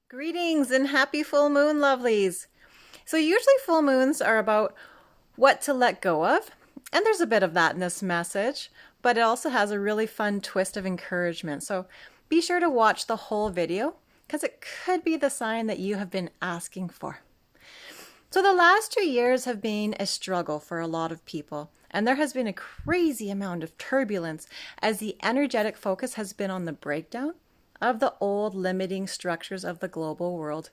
Greetings and happy full moon, lovelies. So usually full moons are about what to let go of, and there's a bit of that in this message, but it also has a really fun twist of encouragement. So be sure to watch the whole video because it could be the sign that you have been asking for. So the last 2 years have been a struggle for a lot of people, and there has been a crazy amount of turbulence as the energetic focus has been on the breakdown of the old limiting structures of the global world,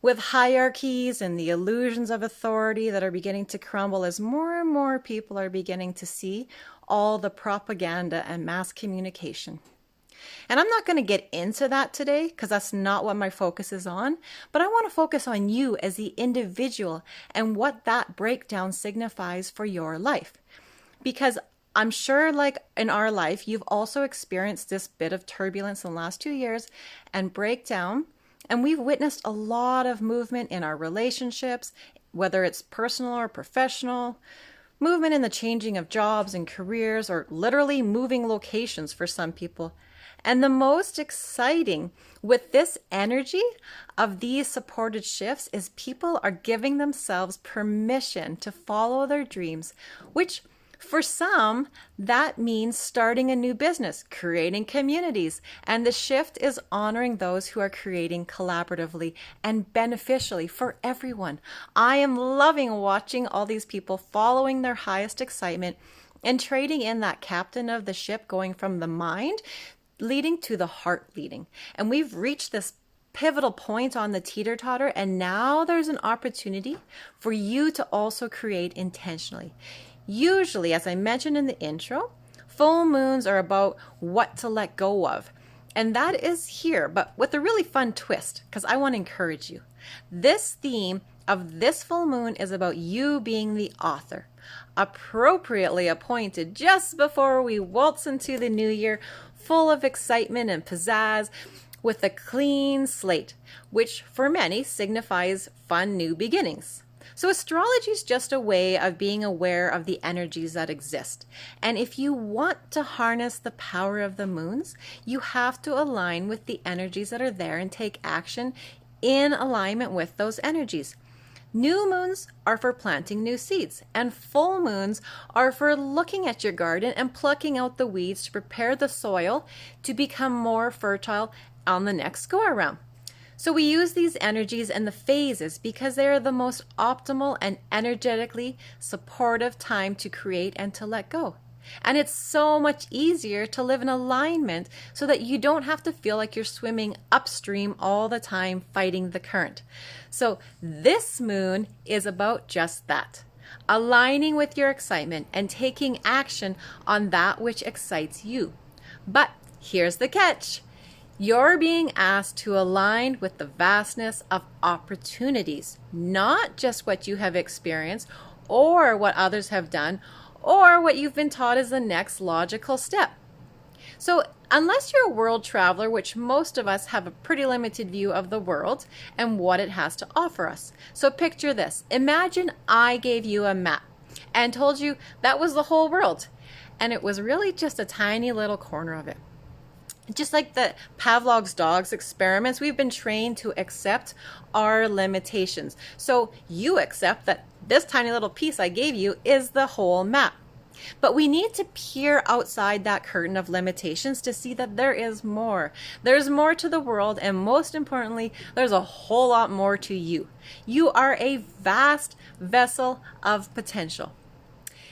with hierarchies and the illusions of authority that are beginning to crumble as more and more people are beginning to see all the propaganda and mass communication. And I'm not going to get into that today because that's not what my focus is on, but I want to focus on you as the individual and what that breakdown signifies for your life. Because I'm sure, like in our life, you've also experienced this bit of turbulence in the last 2 years and breakdown. And we've witnessed a lot of movement in our relationships, whether it's personal or professional, movement in the changing of jobs and careers, or literally moving locations for some people. And the most exciting with this energy of these supported shifts is people are giving themselves permission to follow their dreams, which for some, that means starting a new business, creating communities, and the shift is honoring those who are creating collaboratively and beneficially for everyone. I am loving watching all these people following their highest excitement and trading in that captain of the ship, going from the mind leading to the heart leading. And we've reached this pivotal point on the teeter-totter, and now there's an opportunity for you to also create intentionally. Usually, as I mentioned in the intro, full moons are about what to let go of. And that is here, but with a really fun twist, because I want to encourage you. This theme of this full moon is about you being the author, appropriately appointed just before we waltz into the new year, full of excitement and pizzazz, with a clean slate, which for many signifies fun new beginnings. So astrology is just a way of being aware of the energies that exist. And if you want to harness the power of the moons, you have to align with the energies that are there and take action in alignment with those energies. New moons are for planting new seeds, and full moons are for looking at your garden and plucking out the weeds to prepare the soil to become more fertile on the next go around. So we use these energies and the phases because they are the most optimal and energetically supportive time to create and to let go. And it's so much easier to live in alignment so that you don't have to feel like you're swimming upstream all the time fighting the current. So this moon is about just that. Aligning with your excitement and taking action on that which excites you. But here's the catch. You're being asked to align with the vastness of opportunities, not just what you have experienced or what others have done or what you've been taught is the next logical step. So unless you're a world traveler, which most of us have a pretty limited view of the world and what it has to offer us. So picture this. Imagine I gave you a map and told you that was the whole world, and it was really just a tiny little corner of it. Just like the Pavlov's dogs experiments, we've been trained to accept our limitations. So you accept that this tiny little piece I gave you is the whole map. But we need to peer outside that curtain of limitations to see that there is more. There's more to the world, and most importantly, there's a whole lot more to you. You are a vast vessel of potential.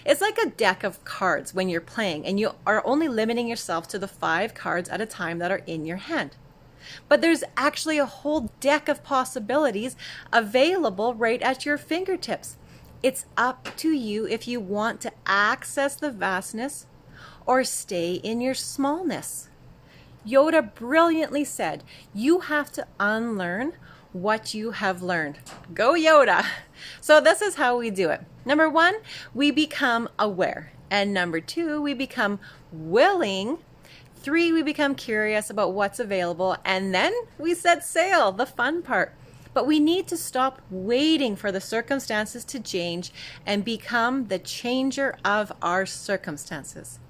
It's like a deck of cards when you're playing, and you are only limiting yourself to the 5 cards at a time that are in your hand. But there's actually a whole deck of possibilities available right at your fingertips. It's up to you if you want to access the vastness or stay in your smallness. Yoda brilliantly said, you have to unlearn what you have learned. Go Yoda! So this is how we do it. Number 1, we become aware. And number 2, we become willing. 3, we become curious about what's available. And then we set sail, the fun part. But we need to stop waiting for the circumstances to change and become the changer of our circumstances.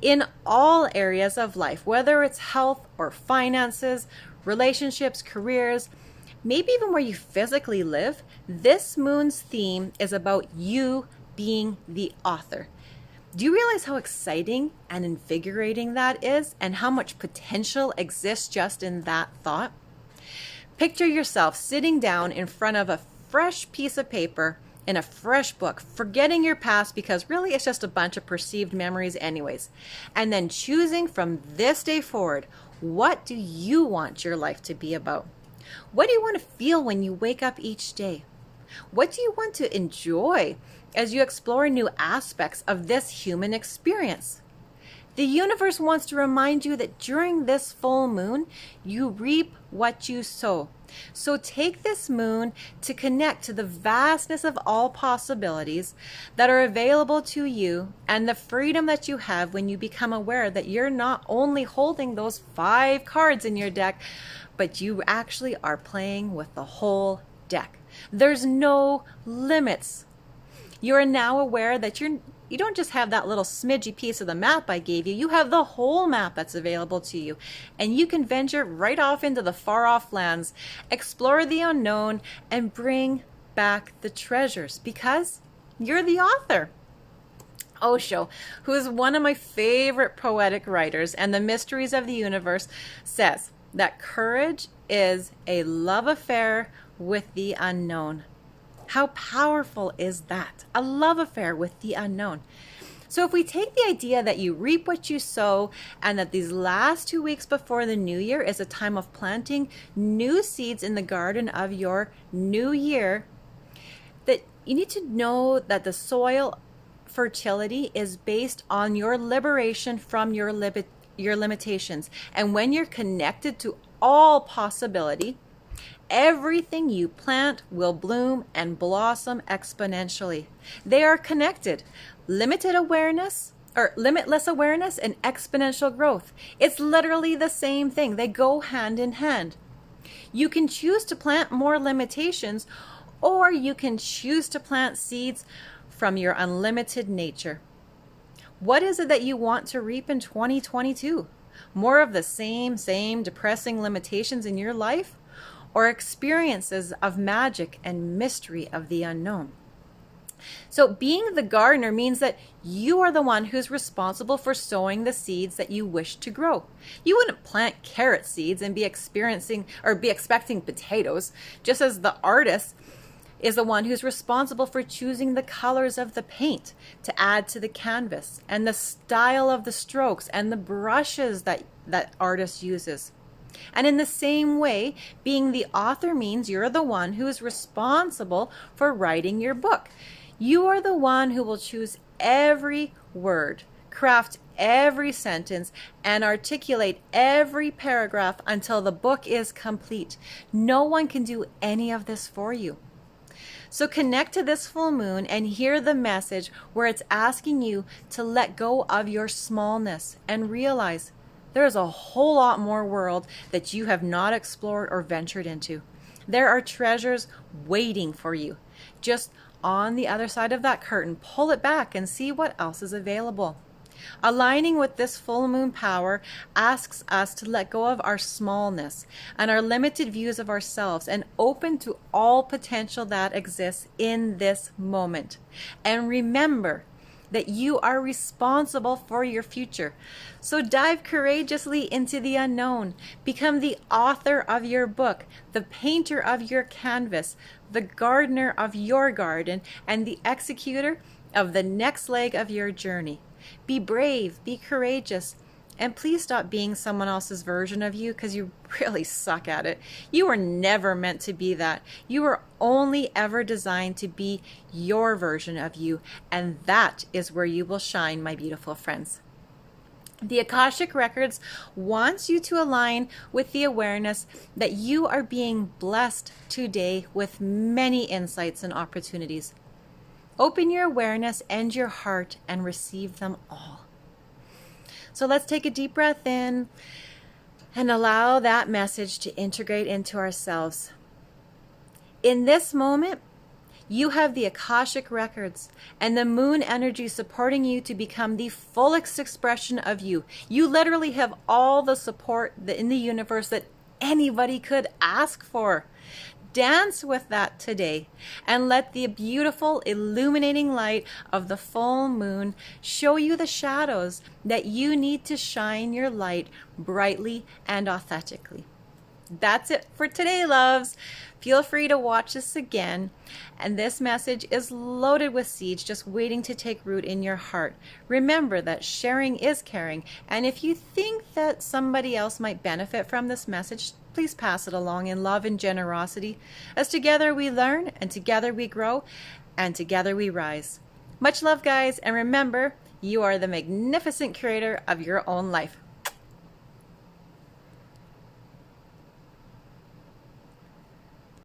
In all areas of life, whether it's health or finances, relationships, careers, maybe even where you physically live, this moon's theme is about you being the author. Do you realize how exciting and invigorating that is, and how much potential exists just in that thought? Picture yourself sitting down in front of a fresh piece of paper in a fresh book, forgetting your past because really it's just a bunch of perceived memories anyways, and then choosing from this day forward, what do you want your life to be about? What do you want to feel when you wake up each day? What do you want to enjoy as you explore new aspects of this human experience? The universe wants to remind you that during this full moon, you reap what you sow. So take this moon to connect to the vastness of all possibilities that are available to you and the freedom that you have when you become aware that you're not only holding those 5 cards in your deck, but you actually are playing with the whole deck. There's no limits. You're now aware that you don't just have that little smidgy piece of the map I gave you. You have the whole map that's available to you. And you can venture right off into the far-off lands, explore the unknown, and bring back the treasures because you're the author. Osho, who is one of my favorite poetic writers and the mysteries of the universe, says that courage is a love affair with the unknown. How powerful is that? A love affair with the unknown. So if we take the idea that you reap what you sow and that these last 2 weeks before the new year is a time of planting new seeds in the garden of your new year, that you need to know that the soil fertility is based on your liberation from your limitations. And when you're connected to all possibility, everything you plant will bloom and blossom exponentially. They are connected. Limitless awareness and exponential growth. It's literally the same thing. They go hand in hand. You can choose to plant more limitations, or you can choose to plant seeds from your unlimited nature. What is it that you want to reap in 2022? More of the same depressing limitations in your life? Or experiences of magic and mystery of the unknown? So being the gardener means that you are the one who's responsible for sowing the seeds that you wish to grow. You wouldn't plant carrot seeds and be expecting potatoes, just as the artist is the one who's responsible for choosing the colors of the paint to add to the canvas and the style of the strokes and the brushes that artist uses. And in the same way, being the author means you're the one who is responsible for writing your book. You are the one who will choose every word, craft every sentence, and articulate every paragraph until the book is complete. No one can do any of this for you. So connect to this full moon and hear the message where it's asking you to let go of your smallness and realize there's a whole lot more world that you have not explored or ventured into. There are treasures waiting for you. Just on the other side of that curtain, pull it back and see what else is available. Aligning with this full moon power asks us to let go of our smallness and our limited views of ourselves and open to all potential that exists in this moment. And remember that you are responsible for your future. So dive courageously into the unknown. Become the author of your book, the painter of your canvas, the gardener of your garden, and the executor of the next leg of your journey. Be brave, be courageous, and please stop being someone else's version of you because you really suck at it. You were never meant to be that. You were only ever designed to be your version of you, and that is where you will shine, my beautiful friends. The Akashic Records wants you to align with the awareness that you are being blessed today with many insights and opportunities. Open your awareness and your heart and receive them all. So let's take a deep breath in and allow that message to integrate into ourselves. In this moment, you have the Akashic Records and the moon energy supporting you to become the fullest expression of you. You literally have all the support in the universe that anybody could ask for. Dance with that today and let the beautiful illuminating light of the full moon show you the shadows that you need to shine your light brightly and authentically. That's it for today, loves. Feel free to watch this again. And this message is loaded with seeds just waiting to take root in your heart. Remember that sharing is caring. And if you think that somebody else might benefit from this message, please pass it along in love and generosity. As together we learn, and together we grow, and together we rise. Much love, guys. And remember, you are the magnificent creator of your own life.